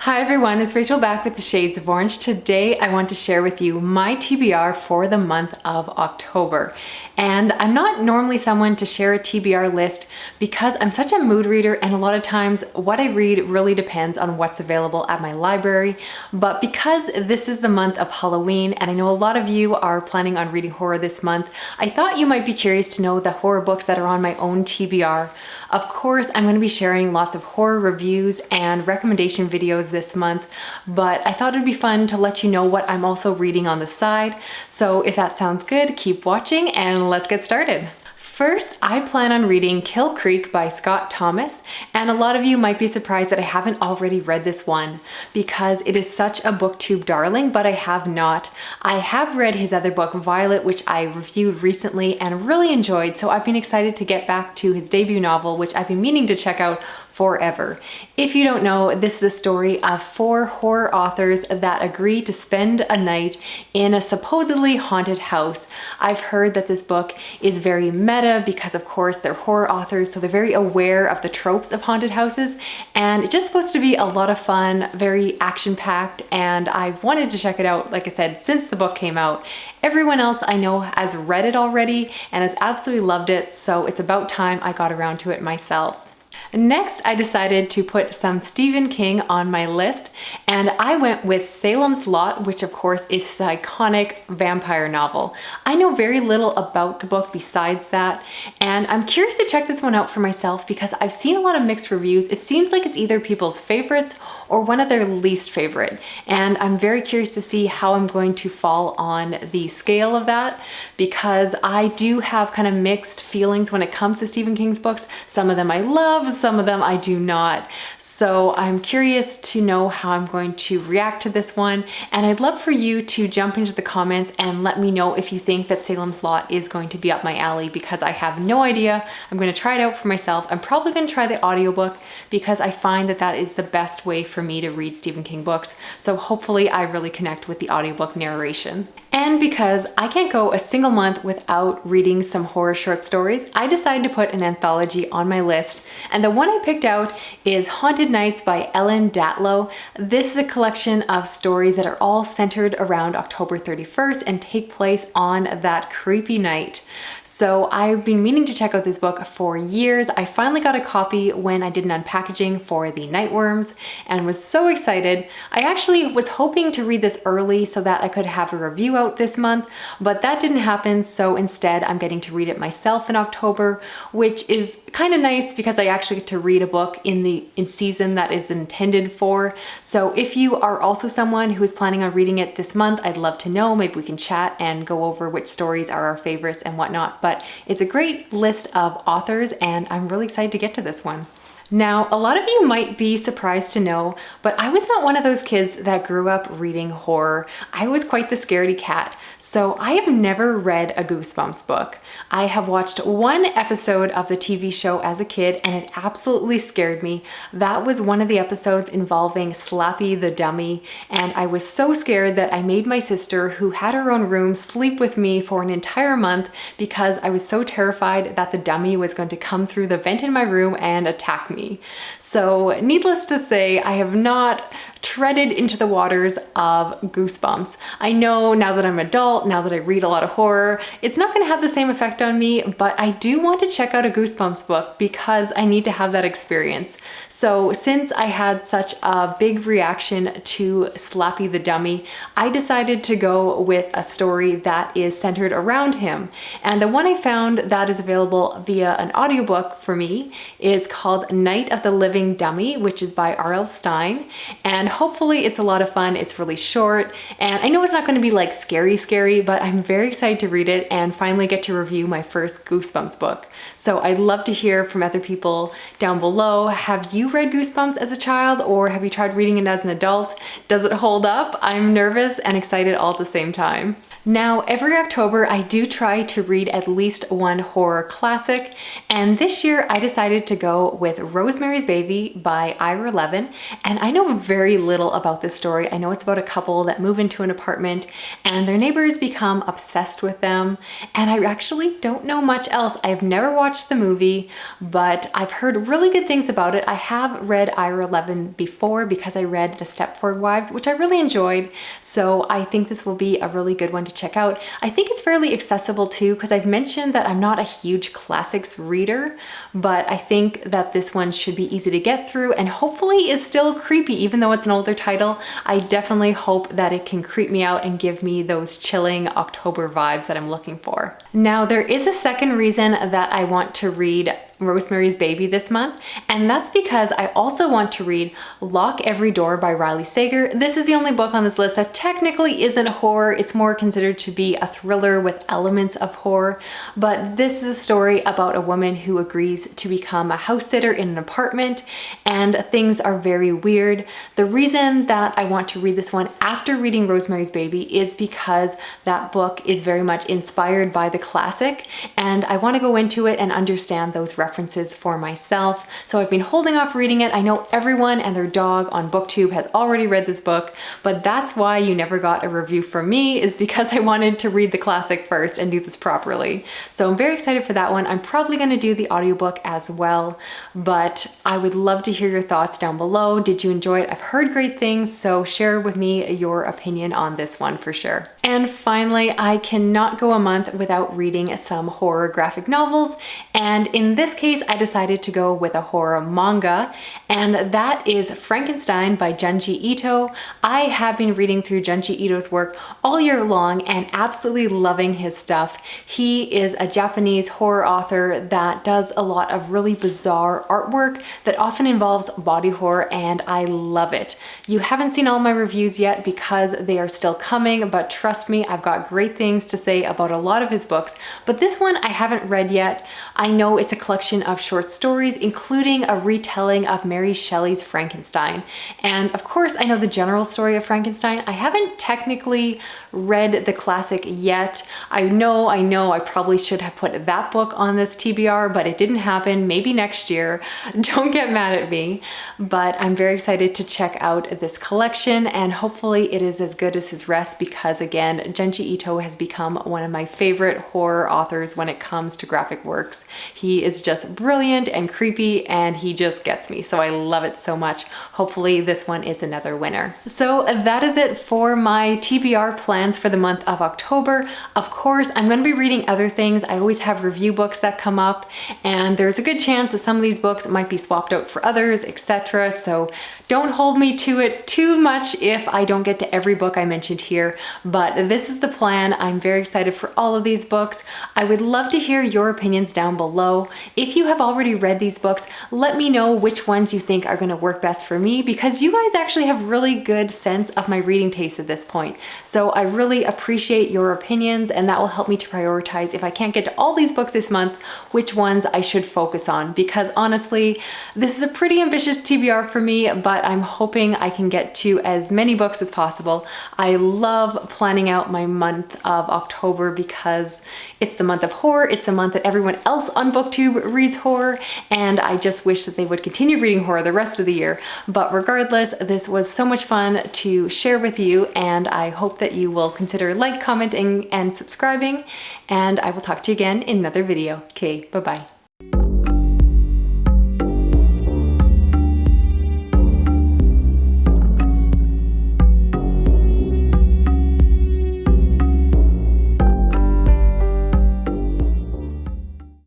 Hi everyone, it's Rachel back with the Shades of Orange. Today I want to share with you my TBR for the month of October. And I'm not normally someone to share a TBR list because I'm such a mood reader, and a lot of times what I read really depends on what's available at my library. But because this is the month of Halloween and I know a lot of you are planning on reading horror this month, I thought you might be curious to know the horror books that are on my own TBR. Of course, I'm going to be sharing lots of horror reviews and recommendation videos this month, but I thought it'd be fun to let you know what I'm also reading on the side. So if that sounds good, keep watching and let's get started. First, I plan on reading Kill Creek by Scott Thomas, and a lot of you might be surprised that I haven't already read this one because it is such a booktube darling, but I have not. I have read his other book, Violet, which I reviewed recently and really enjoyed, so I've been excited to get back to his debut novel, which I've been meaning to check out forever. If you don't know, this is the story of 4 horror authors that agree to spend a night in a supposedly haunted house. I've heard that this book is very meta because of course they're horror authors, so they're very aware of the tropes of haunted houses, and it's just supposed to be a lot of fun, very action-packed, and I've wanted to check it out, like I said, since the book came out. Everyone else I know has read it already and has absolutely loved it, so it's about time I got around to it myself. Next, I decided to put some Stephen King on my list, and I went with Salem's Lot, which of course is his iconic vampire novel. I know very little about the book besides that, and I'm curious to check this one out for myself because I've seen a lot of mixed reviews. It seems like it's either people's favorites or one of their least favorite, and I'm very curious to see how I'm going to fall on the scale of that because I do have kind of mixed feelings when it comes to Stephen King's books. Some of them I love, some of them I do not. So I'm curious to know how I'm going to react to this one, and I'd love for you to jump into the comments and let me know if you think that Salem's Lot is going to be up my alley because I have no idea. I'm going to try it out for myself. I'm probably going to try the audiobook because I find that that is the best way for me to read Stephen King books. So hopefully I really connect with the audiobook narration. And because I can't go a single month without reading some horror short stories, I decided to put an anthology on my list. And the one I picked out is Haunted Nights by Ellen Datlow. This is a collection of stories that are all centered around October 31st and take place on that creepy night. So I've been meaning to check out this book for years. I finally got a copy when I did an unpackaging for the Nightworms and was so excited. I actually was hoping to read this early so that I could have a review out this month, but that didn't happen. So instead I'm getting to read it myself in October, which is kind of nice because I actually get to read a book in season that is intended for. So if you are also someone who is planning on reading it this month, I'd love to know. Maybe we can chat and go over which stories are our favorites and whatnot. But it's a great list of authors and I'm really excited to get to this one. Now, a lot of you might be surprised to know, but I was not one of those kids that grew up reading horror. I was quite the scaredy cat, so I have never read a Goosebumps book. I have watched one episode of the TV show as a kid and it absolutely scared me. That was one of the episodes involving Slappy the dummy, and I was so scared that I made my sister, who had her own room, sleep with me for an entire month because I was so terrified that the dummy was going to come through the vent in my room and attack me. So needless to say, I have not treaded into the waters of Goosebumps. I know now that I'm an adult, now that I read a lot of horror, it's not going to have the same effect on me, but I do want to check out a Goosebumps book because I need to have that experience. So since I had such a big reaction to Slappy the dummy, I decided to go with a story that is centered around him. And the one I found that is available via an audiobook for me is called Night of the Living Dummy, which is by R.L. Stine. And hopefully it's a lot of fun. It's really short, and I know it's not going to be like scary, but I'm very excited to read it and finally get to review my first Goosebumps book. So I'd love to hear from other people down below. Have you read Goosebumps as a child, or have you tried reading it as an adult? Does it hold up? I'm nervous and excited all at the same time. Now, every October, I do try to read at least one horror classic, and this year I decided to go with Rosemarys Baby by Ira Levin, and I know very little about this story. I know it's about a couple that move into an apartment, and their neighbors become obsessed with them, and I actually don't know much else. I've never watched the movie, but I've heard really good things about it. I have read Ira Levin before because I read The Stepford Wives, which I really enjoyed, so I think this will be a really good one to check out. I think it's fairly accessible too, because I've mentioned that I'm not a huge classics reader, but I think that this one should be easy to get through and hopefully is still creepy. Even though it's an older title, I definitely hope that it can creep me out and give me those chilling October vibes that I'm looking for. Now, there is a second reason that I want to read Rosemary's Baby this month, and that's because I also want to read Lock Every Door by Riley Sager. This is the only book on this list that technically isn't horror. It's more considered to be a thriller with elements of horror, but this is a story about a woman who agrees to become a house sitter in an apartment, and things are very weird. The reason that I want to read this one after reading Rosemary's Baby is because that book is very much inspired by the classic, and I want to go into it and understand those references for myself. So I've been holding off reading it. I know everyone and their dog on BookTube has already read this book, but that's why you never got a review from me, is because I wanted to read the classic first and do this properly. So I'm very excited for that one. I'm probably going to do the audiobook as well, but I would love to hear your thoughts down below. Did you enjoy it? I've heard great things, so share with me your opinion on this one for sure. And finally, I cannot go a month without reading some horror graphic novels, and in this case, I decided to go with a horror manga, and that is Frankenstein by Junji Ito. I have been reading through Junji Ito's work all year long and absolutely loving his stuff. He is a Japanese horror author that does a lot of really bizarre artwork that often involves body horror, and I love it. You haven't seen all my reviews yet because they are still coming, but trust me, I've got great things to say about a lot of his books, but this one I haven't read yet. I know it's a collection of short stories, including a retelling of Mary Shelley's Frankenstein. And of course, I know the general story of Frankenstein. I haven't technically read the classic yet. I know I probably should have put that book on this TBR, but it didn't happen. Maybe next year. Don't get mad at me. But I'm very excited to check out this collection, and hopefully it is as good as his rest, because again, Junji Ito has become one of my favorite horror authors when it comes to graphic works. He is just brilliant and creepy, and he just gets me. So I love it so much. Hopefully this one is another winner. So that is it for my TBR plans for the month of October. Of course, I'm going to be reading other things. I always have review books that come up, and there's a good chance that some of these books might be swapped out for others, etc. So don't hold me to it too much if I don't get to every book I mentioned here, but this is the plan. I'm very excited for all of these books. I would love to hear your opinions down below. If you have already read these books, let me know which ones you think are going to work best for me, because you guys actually have really good sense of my reading taste at this point. So I really appreciate your opinions, and that will help me to prioritize, if I can't get to all these books this month, which ones I should focus on, because honestly, this is a pretty ambitious TBR for me, but I'm hoping I can get to as many books as possible. I love planning out my month of October because it's the month of horror. It's the month that everyone else on BookTube reads horror, and I just wish that they would continue reading horror the rest of the year. But regardless, this was so much fun to share with you, and I hope that you will consider commenting, and subscribing, and I will talk to you again in another video. Okay, bye-bye.